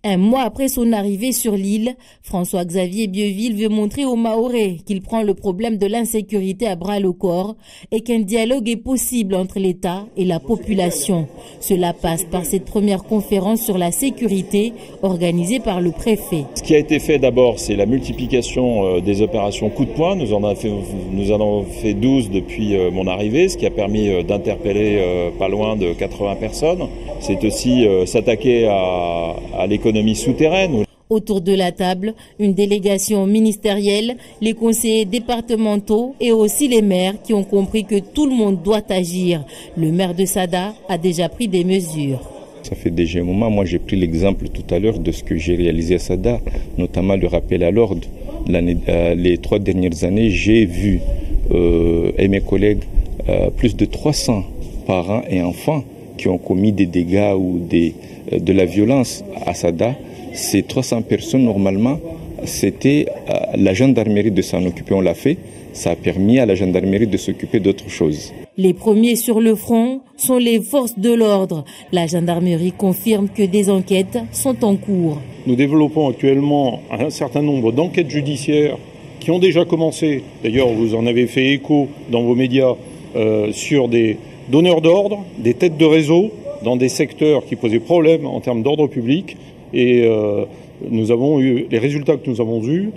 Un mois après son arrivée sur l'île, François-Xavier Bieville veut montrer aux Mahorais qu'il prend le problème de l'insécurité à bras le corps et qu'un dialogue est possible entre l'État et la population. Cela passe par cette première conférence sur la sécurité organisée par le préfet. Ce qui a été fait d'abord, c'est la multiplication des opérations coup de poing. Nous en avons fait 12 depuis mon arrivée, ce qui a permis d'interpeller pas loin de 80 personnes. C'est aussi s'attaquer à l'économie souterraine. Autour de la table, une délégation ministérielle, les conseillers départementaux et aussi les maires qui ont compris que tout le monde doit agir. Le maire de Sada a déjà pris des mesures. Ça fait déjà un moment, moi j'ai pris l'exemple tout à l'heure de ce que j'ai réalisé à Sada, notamment le rappel à l'ordre. Les 3 dernières années, j'ai vu et mes collègues plus de 300 parents et enfants qui ont commis des dégâts ou de la violence à Sada. Ces 300 personnes, normalement, c'était la gendarmerie de s'en occuper, on l'a fait. Ça a permis à la gendarmerie de s'occuper d'autres choses. Les premiers sur le front sont les forces de l'ordre. La gendarmerie confirme que des enquêtes sont en cours. Nous développons actuellement un certain nombre d'enquêtes judiciaires qui ont déjà commencé. D'ailleurs, vous en avez fait écho dans vos médias sur des donneurs d'ordre, des têtes de réseau dans des secteurs qui posaient problème en termes d'ordre public. Et les résultats que nous avons eus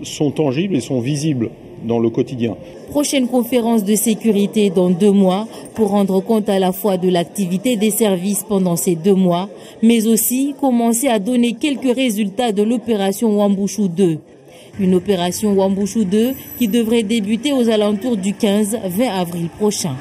sont tangibles et sont visibles dans le quotidien. Prochaine conférence de sécurité dans 2 mois pour rendre compte à la fois de l'activité des services pendant ces 2 mois, mais aussi commencer à donner quelques résultats de l'opération Wambushu 2. Une opération Wambushu 2 qui devrait débuter aux alentours du 15-20 avril prochain.